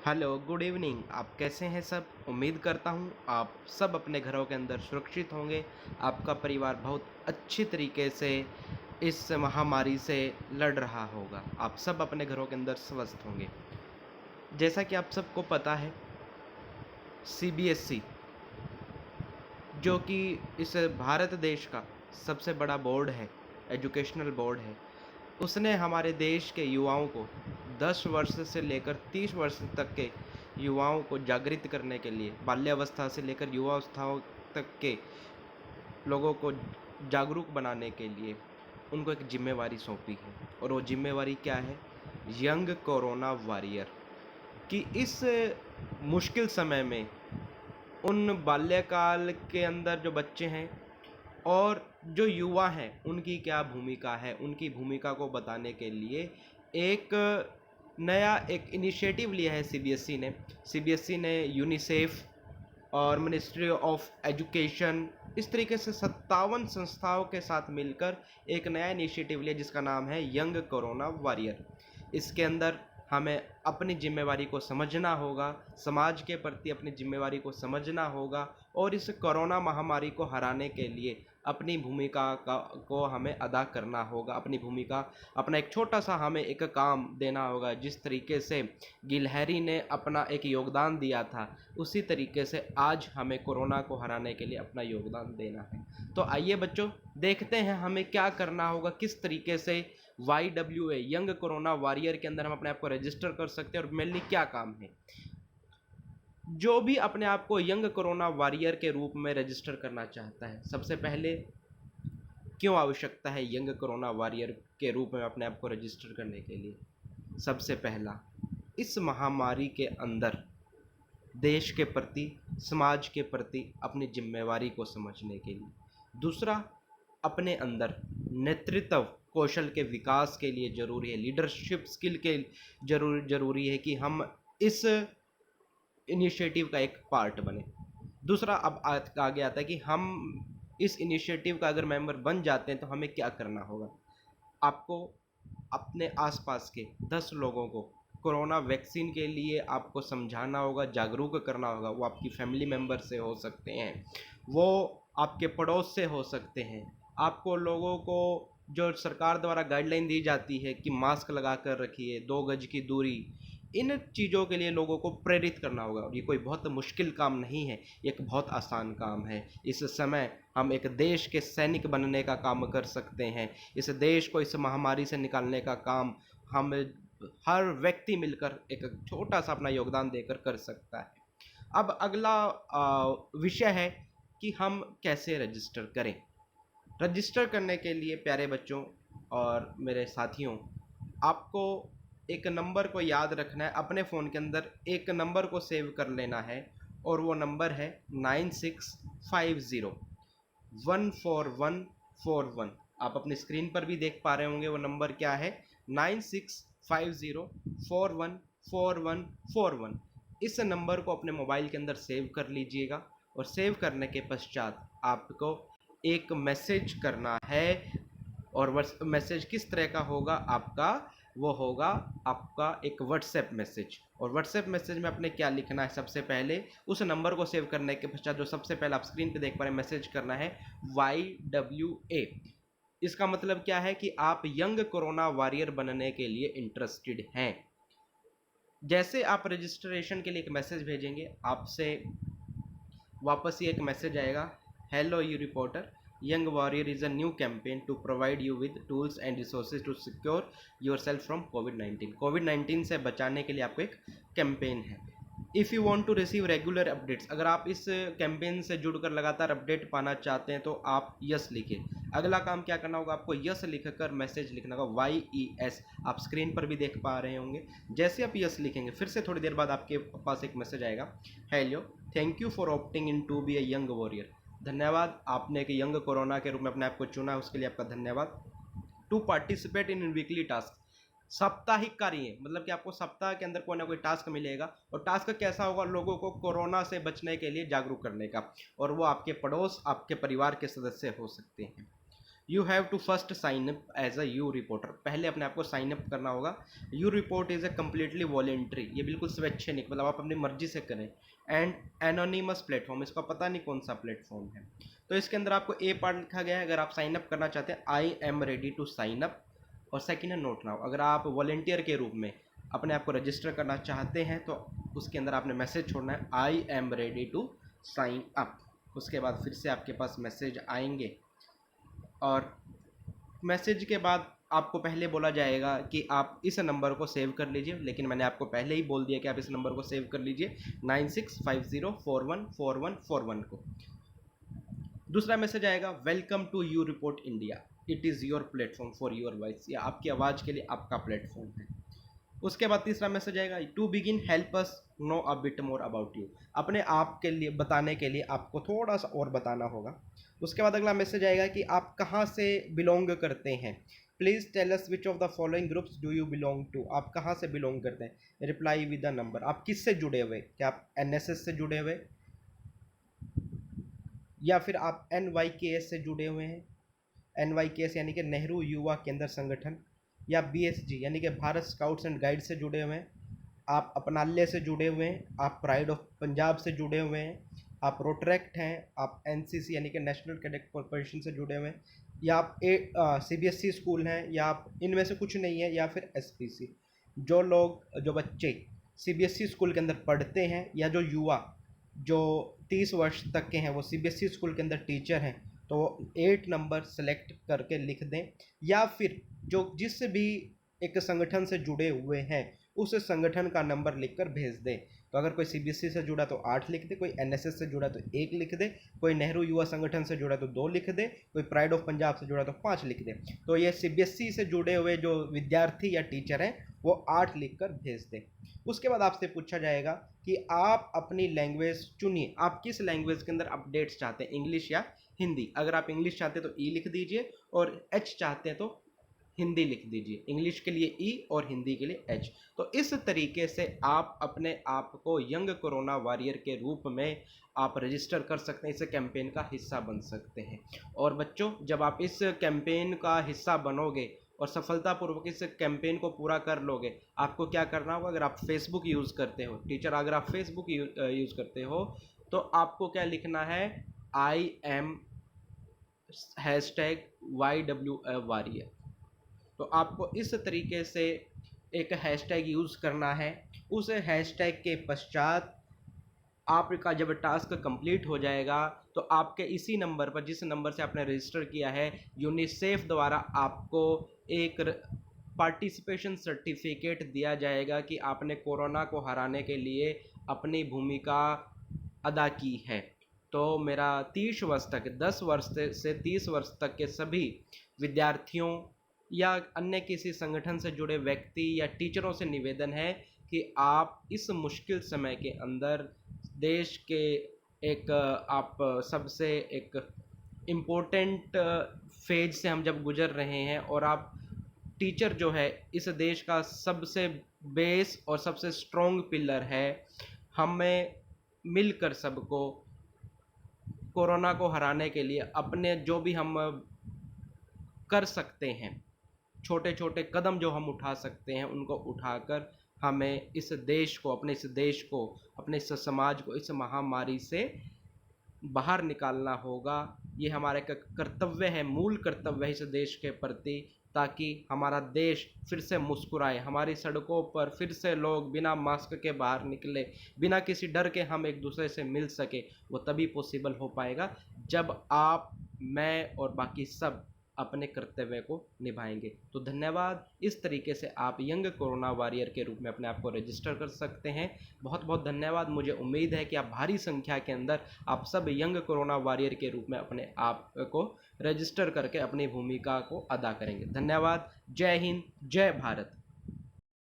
Hello, good evening. आप कैसे हैं सब? उम्मीद करता हूँ आप सब अपने घरों के अंदर सुरक्षित होंगे। आपका परिवार बहुत अच्छी तरीके से इस महामारी से लड़ रहा होगा। आप सब अपने घरों के अंदर स्वस्थ होंगे। जैसा कि आप सबको पता है, सीबीएसई जो कि इस भारत देश का सबसे बड़ा बोर्ड है, एजुकेशनल बोर्ड है, उसने हमारे देश के युवाओं को 10 वर्ष से लेकर 30 वर्ष तक के युवाओं को जागृत करने के लिए, बाल्यावस्था से लेकर युवावस्थाओं तक के लोगों को जागरूक बनाने के लिए उनको एक जिम्मेवारी सौंपी है। और वो जिम्मेवारी क्या है? Young corona warrior. कि इस मुश्किल समय में उन बाल्यकाल के अंदर जो बच्चे हैं और जो युवा हैं, उनकी क्या भूमिका है, उनकी भूमिका को बताने के लिए एक नया एक इनिशिएटिव लिया है सीबीएसई ने यूनिसेफ और मिनिस्ट्री ऑफ एजुकेशन, इस तरीके से 57 संस्थाओं के साथ मिलकर एक नया इनिशिएटिव लिया जिसका नाम है यंग कोरोना वॉरियर। इसके अंदर हमें अपनी जिम्मेवारी को समझना होगा, समाज के प्रति अपनी जिम्मेवारी को समझना होगा और इस कोरोना महामारी को हराने के लिए अपनी भूमिका को हमें अदा करना होगा। अपनी भूमिका, अपना एक छोटा सा हमें एक काम देना होगा। जिस तरीके से गिलहरी ने अपना एक योगदान दिया था, उसी तरीके से आज हमें कोरोना को हराने के लिए अपना योगदान देना है। तो आइए बच्चों, देखते हैं हमें क्या करना होगा, किस तरीके से YWA यंग कोरोना वॉरियर के अंदर हम अपने आप को रजिस्टर कर सकते हैं और मेनली क्या काम है। जो भी अपने आप को यंग कोरोना वॉरियर के रूप में रजिस्टर करना चाहता है, सबसे पहले क्यों आवश्यकता है यंग कोरोना वॉरियर के रूप में अपने आप को रजिस्टर करने के लिए? सबसे पहला, इस महामारी के अंदर देश के प्रति, समाज के प्रति अपनी जिम्मेवारी को समझने के लिए। दूसरा, अपने अंदर नेतृत्व कौशल के विकास के लिए ज़रूरी है, लीडरशिप स्किल के ज़रूरी है कि हम इस इनिशिएटिव का एक पार्ट बने। दूसरा, अब आगे आता है कि हम इस इनिशिएटिव का अगर मेंबर बन जाते हैं तो हमें क्या करना होगा। आपको अपने आसपास के 10 लोगों को कोरोना वैक्सीन के लिए आपको समझाना होगा, जागरूक करना होगा। वो आपकी फैमिली मेम्बर से हो सकते हैं, वो आपके पड़ोस से हो सकते हैं। आपको लोगों को जो सरकार द्वारा गाइडलाइन दी जाती है कि मास्क लगा कर रखिए, 2 गज की दूरी, इन चीज़ों के लिए लोगों को प्रेरित करना होगा। और ये कोई बहुत मुश्किल काम नहीं है, एक बहुत आसान काम है। इस समय हम एक देश के सैनिक बनने का काम कर सकते हैं। इस देश को इस महामारी से निकालने का काम हम हर व्यक्ति मिलकर एक छोटा सा अपना योगदान देकर कर सकता है। अब अगला विषय है कि हम कैसे रजिस्टर करें। रजिस्टर करने के लिए प्यारे बच्चों और मेरे साथियों, आपको एक नंबर को याद रखना है। अपने फ़ोन के अंदर एक नंबर को सेव कर लेना है और वो नंबर है 9650 14141। आप अपनी स्क्रीन पर भी देख पा रहे होंगे वो नंबर क्या है, 9650 414141। इस नंबर को अपने मोबाइल के अंदर सेव कर लीजिएगा और सेव करने के पश्चात आपको एक मैसेज करना है। और मैसेज किस तरह का होगा आपका? वो होगा आपका एक व्हाट्सएप मैसेज। और व्हाट्सएप मैसेज में आपने क्या लिखना है? सबसे पहले उस नंबर को सेव करने के पश्चात जो सबसे पहले आप स्क्रीन पे देख पा रहे हैं, मैसेज करना है YWA। इसका मतलब क्या है कि आप यंग कोरोना वॉरियर बनने के लिए इंटरेस्टेड हैं। जैसे आप रजिस्ट्रेशन के लिए एक मैसेज भेजेंगे, आपसे वापस ही एक मैसेज आएगा, hello you reporter, young warrior is a new campaign to provide you with tools and resources to secure yourself from कोविड-19 से बचाने के लिए आपको एक कैंपेन है। If you want to receive regular updates, अगर आप इस कैंपेन से जुड़कर लगातार अपडेट पाना चाहते हैं तो आप यस लिखिए। अगला काम क्या करना होगा, आपको यस लिखकर मैसेज लिखना होगा, YES। आप स्क्रीन पर भी देख पा रहे होंगे। जैसे आप यस लिखेंगे, फिर से थोड़ी देर बाद आपके पास एक मैसेज आएगा, hello, thank you for opting in to be a young warrior. धन्यवाद, आपने एक यंग कोरोना के रूप में अपने आप को चुना, उसके लिए आपका धन्यवाद। To participate in weekly task, साप्ताहिक कार्य, मतलब कि आपको सप्ताह के अंदर कोई ना कोई टास्क मिलेगा। और टास्क कैसा होगा? लोगों को कोरोना से बचने के लिए जागरूक करने का। और वो आपके पड़ोस, आपके परिवार के सदस्य हो सकते हैं। You have to first sign up as a U reporter. पहले अपने आप को साइन अप करना होगा। U report is a completely voluntary, ये बिल्कुल स्वैच्छिक, मतलब आप अपनी मर्जी से करें। एंड एनोनिमस प्लेटफॉर्म, इसका पता नहीं कौन सा प्लेटफॉर्म है। तो इसके अंदर आपको ए पार्ट लिखा गया है, अगर आप साइन अप करना चाहते हैं I am ready to sign up, और सेकेंड है नोट नाउ, अगर आप वॉलेंटियर के रूप में अपने आप को रजिस्टर करना चाहते हैं तो उसके अंदर आपने मैसेज छोड़ना है I am ready to sign up. उसके बाद फिर से आपके पास मैसेज आएंगे, और मैसेज के बाद आपको पहले बोला जाएगा कि आप इस नंबर को सेव कर लीजिए, लेकिन मैंने आपको पहले ही बोल दिया कि आप इस नंबर को सेव कर लीजिए 9650414141 को। दूसरा मैसेज आएगा welcome to U report India, it is your platform for your voice, या आपकी आवाज़ के लिए आपका प्लेटफॉर्म है। उसके बाद तीसरा मैसेज आएगा to begin help us know a bit more about you, अपने आप के लिए बताने के लिए आपको थोड़ा सा और बताना होगा। उसके बाद अगला मैसेज आएगा कि आप कहाँ से बिलोंग करते हैं, please tell us which of the following groups do you belong to, आप कहाँ से बिलोंग करते हैं, रिप्लाई विद द नंबर, आप किस से जुड़े हुए, क्या आप एनएसएस से जुड़े हुए, या फिर आप एनवाईकेएस से जुड़े हुए हैं, एनवाईकेएस यानी कि नेहरू युवा केंद्र संगठन, या बीएसजी यानी कि भारत स्काउट्स एंड गाइड से जुड़े हुए हैं, आप अपनाल्य से जुड़े हुए हैं, आप प्राइड ऑफ पंजाब से जुड़े हुए हैं, आप रोटरेक्ट हैं, आप एनसीसी यानी कि नेशनल कैडेट कॉर्पोरेशन से जुड़े हुए हैं, या आप सीबीएसई स्कूल हैं, या आप इनमें से कुछ नहीं है, या फिर एसपीसी। जो बच्चे सीबीएसई स्कूल के अंदर पढ़ते हैं, या जो युवा जो 30 वर्ष तक के हैं वो सीबीएसई स्कूल के अंदर टीचर हैं, तो 8 नंबर सेलेक्ट करके लिख दें, या फिर जो जिस भी एक संगठन से जुड़े हुए हैं उस संगठन का नंबर लिखकर भेज दें। तो अगर कोई सीबीएसई से जुड़ा तो 8 लिख दे, कोई एनएसएस से जुड़ा तो 1 लिख दे, कोई नेहरू युवा संगठन से जुड़ा तो 2 लिख दे, कोई प्राइड ऑफ पंजाब से जुड़ा तो 5 लिख दे। तो ये सीबीएसई से जुड़े हुए जो विद्यार्थी या टीचर हैं वो 8 लिख कर भेज दें। उसके बाद आपसे पूछा जाएगा कि आप अपनी लैंग्वेज चुनिए, आप किस लैंग्वेज के अंदर अपडेट्स चाहते हैं, इंग्लिश या हिंदी। अगर आप इंग्लिश चाहते हैं तो ई लिख दीजिए, और एच चाहते हैं तो हिंदी लिख दीजिए, इंग्लिश के लिए ई और हिंदी के लिए एच। तो इस तरीके से आप अपने आप को यंग कोरोना वॉरियर के रूप में आप रजिस्टर कर सकते हैं, इस कैंपेन का हिस्सा बन सकते हैं। और बच्चों, जब आप इस कैंपेन का हिस्सा बनोगे और सफलतापूर्वक इस कैंपेन को पूरा कर लोगे, आपको क्या करना होगा, अगर आप फेसबुक यूज़ करते हो टीचर, अगर आप फेसबुक यूज़ करते हो तो आपको क्या लिखना है, आई एम #YW वॉरियर। तो आपको इस तरीके से एक हैशटैग यूज़ करना है। उस हैशटैग के पश्चात आपका जब टास्क कंप्लीट हो जाएगा तो आपके इसी नंबर पर, जिस नंबर से आपने रजिस्टर किया है, यूनिसेफ द्वारा आपको एक पार्टिसिपेशन सर्टिफिकेट दिया जाएगा कि आपने कोरोना को हराने के लिए अपनी भूमिका अदा की है। तो मेरा 30 वर्ष तक, 10 वर्ष से 30 वर्ष तक के सभी विद्यार्थियों या अन्य किसी संगठन से जुड़े व्यक्ति या टीचरों से निवेदन है कि आप इस मुश्किल समय के अंदर देश के एक आप सबसे एक इम्पोर्टेंट फेज से हम जब गुजर रहे हैं, और आप टीचर जो है इस देश का सबसे बेस और सबसे स्ट्रॉन्ग पिलर है, हमें मिलकर सबको कोरोना को हराने के लिए अपने जो भी हम कर सकते हैं, छोटे छोटे कदम जो हम उठा सकते हैं, उनको उठाकर हमें इस देश को, अपने इस देश को, अपने इस समाज को इस महामारी से बाहर निकालना होगा। ये हमारा एक कर्तव्य है, मूल कर्तव्य है इस देश के प्रति, ताकि हमारा देश फिर से मुस्कुराए, हमारी सड़कों पर फिर से लोग बिना मास्क के बाहर निकले, बिना किसी डर के हम एक दूसरे से मिल सके। वो तभी पॉसिबल हो पाएगा जब आप, मैं और बाकी सब अपने कर्तव्य को निभाएंगे। तो धन्यवाद। इस तरीके से आप यंग कोरोना वॉरियर के रूप में अपने आप को रजिस्टर कर सकते हैं। बहुत बहुत धन्यवाद। मुझे उम्मीद है कि आप भारी संख्या के अंदर आप सब यंग कोरोना वॉरियर के रूप में अपने आप को रजिस्टर करके अपनी भूमिका को अदा करेंगे। धन्यवाद। जय हिंद, जय भारत।